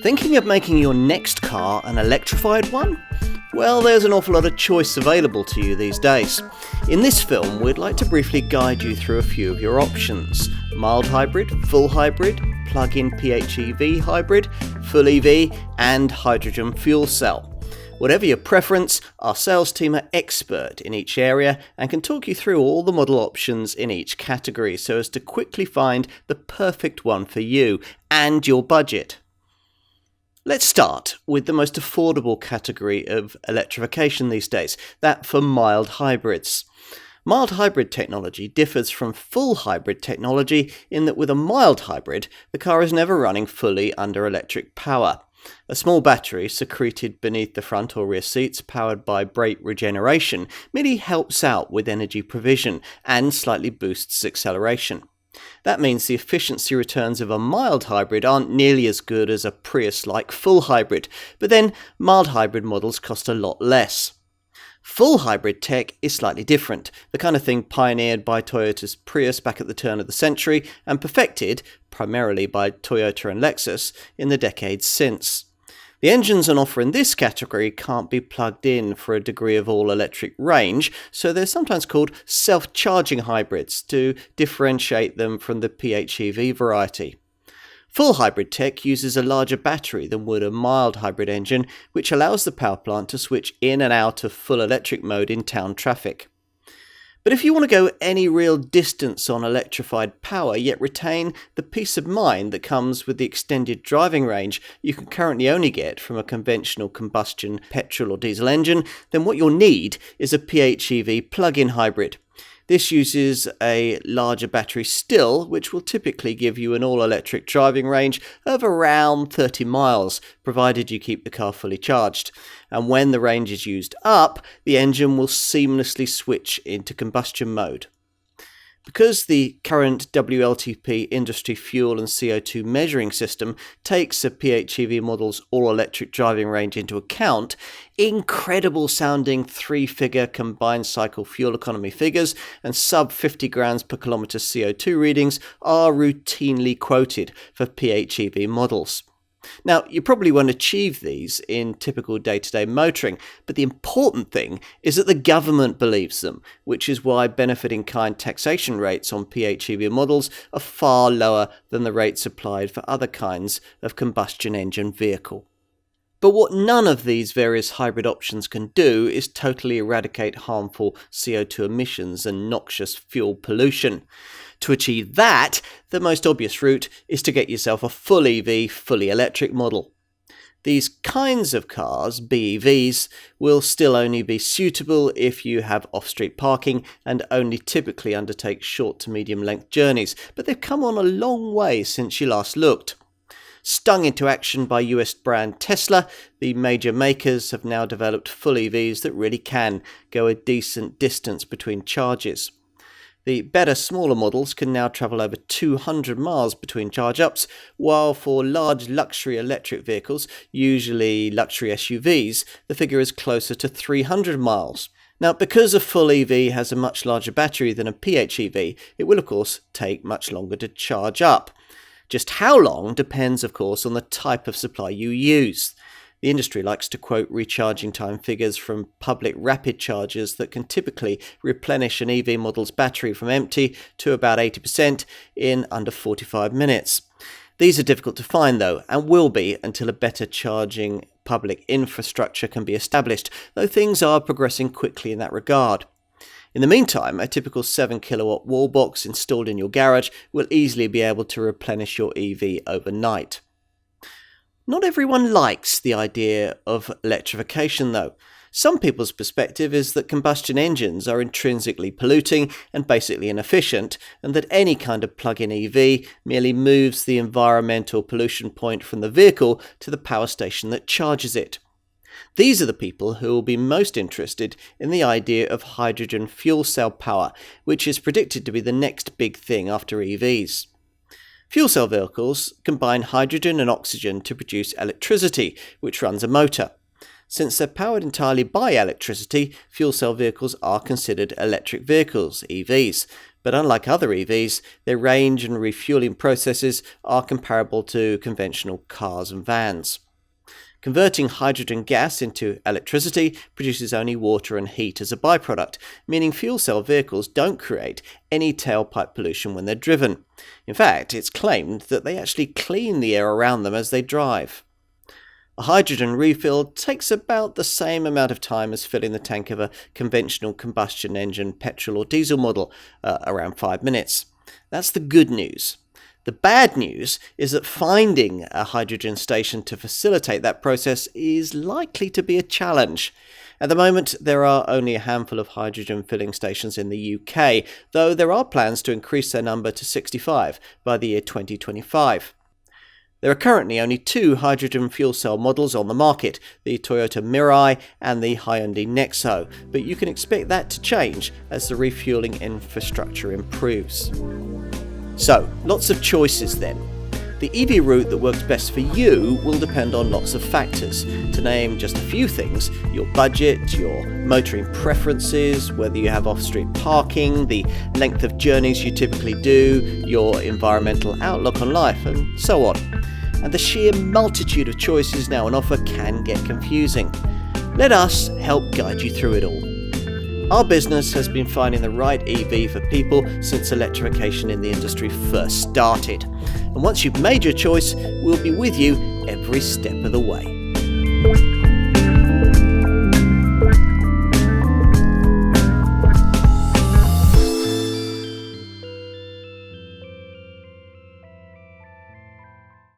Thinking of making your next car an electrified one? Well, there's an awful lot of choice available to you these days. In this film, we'd like to briefly guide you through a few of your options: mild hybrid, full hybrid, plug-in PHEV hybrid, full EV, and hydrogen fuel cell. Whatever your preference, our sales team are expert in each area and can talk you through all the model options in each category so as to quickly find the perfect one for you and your budget. Let's start with the most affordable category of electrification these days, that for mild hybrids. Mild hybrid technology differs from full hybrid technology in that with a mild hybrid, the car is never running fully under electric power. A small battery secreted beneath the front or rear seats, powered by brake regeneration, merely helps out with energy provision and slightly boosts acceleration. That means the efficiency returns of a mild hybrid aren't nearly as good as a Prius-like full hybrid, but then mild hybrid models cost a lot less. Full hybrid tech is slightly different, the kind of thing pioneered by Toyota's Prius back at the turn of the century and perfected, primarily by Toyota and Lexus, in the decades since. The engines on offer in this category can't be plugged in for a degree of all-electric range, so they're sometimes called self-charging hybrids to differentiate them from the PHEV variety. Full hybrid tech uses a larger battery than would a mild hybrid engine, which allows the power plant to switch in and out of full electric mode in town traffic. But if you want to go any real distance on electrified power, yet retain the peace of mind that comes with the extended driving range you can currently only get from a conventional combustion petrol or diesel engine, then what you'll need is a PHEV plug-in hybrid. This uses a larger battery still, which will typically give you an all-electric driving range of around 30 miles, provided you keep the car fully charged. And when the range is used up, the engine will seamlessly switch into combustion mode. Because the current WLTP industry fuel and CO2 measuring system takes a PHEV model's all-electric driving range into account, incredible sounding 3-figure combined cycle fuel economy figures and sub 50 grams per kilometre CO2 readings are routinely quoted for PHEV models. Now, you probably won't achieve these in typical day-to-day motoring, but the important thing is that the government believes them, which is why benefit-in-kind taxation rates on PHEV models are far lower than the rates applied for other kinds of combustion engine vehicle. But what none of these various hybrid options can do is totally eradicate harmful CO2 emissions and noxious fuel pollution. To achieve that, the most obvious route is to get yourself a full EV, fully electric model. These kinds of cars, BEVs, will still only be suitable if you have off-street parking and only typically undertake short to medium length journeys, but they've come on a long way since you last looked. Stung into action by US brand Tesla, the major makers have now developed full EVs that really can go a decent distance between charges. The better, smaller models can now travel over 200 miles between charge-ups, while for large luxury electric vehicles, usually luxury SUVs, the figure is closer to 300 miles. Now, because a full EV has a much larger battery than a PHEV, it will of course take much longer to charge up. Just how long depends, of course, on the type of supply you use. The industry likes to quote recharging time figures from public rapid chargers that can typically replenish an EV model's battery from empty to about 80% in under 45 minutes. These are difficult to find though, and will be until a better charging public infrastructure can be established, though things are progressing quickly in that regard. In the meantime, a typical 7 kilowatt wall box installed in your garage will easily be able to replenish your EV overnight. Not everyone likes the idea of electrification though. Some people's perspective is that combustion engines are intrinsically polluting and basically inefficient, and that any kind of plug-in EV merely moves the environmental pollution point from the vehicle to the power station that charges it. These are the people who will be most interested in the idea of hydrogen fuel cell power, which is predicted to be the next big thing after EVs. Fuel cell vehicles combine hydrogen and oxygen to produce electricity, which runs a motor. Since they're powered entirely by electricity, fuel cell vehicles are considered electric vehicles, EVs. But unlike other EVs, their range and refueling processes are comparable to conventional cars and vans. Converting hydrogen gas into electricity produces only water and heat as a byproduct, meaning fuel cell vehicles don't create any tailpipe pollution when they're driven. In fact, it's claimed that they actually clean the air around them as they drive. A hydrogen refill takes about the same amount of time as filling the tank of a conventional combustion engine petrol or diesel model, around 5 minutes. That's the good news. The bad news is that finding a hydrogen station to facilitate that process is likely to be a challenge. At the moment, there are only a handful of hydrogen filling stations in the UK, though there are plans to increase their number to 65 by the year 2025. There are currently only 2 hydrogen fuel cell models on the market, the Toyota Mirai and the Hyundai Nexo, but you can expect that to change as the refueling infrastructure improves. So, lots of choices then. The EV route that works best for you will depend on lots of factors. To name just a few things, your budget, your motoring preferences, whether you have off-street parking, the length of journeys you typically do, your environmental outlook on life, and so on. And the sheer multitude of choices now on offer can get confusing. Let us help guide you through it all. Our business has been finding the right EV for people since electrification in the industry first started. And once you've made your choice, we'll be with you every step of the way.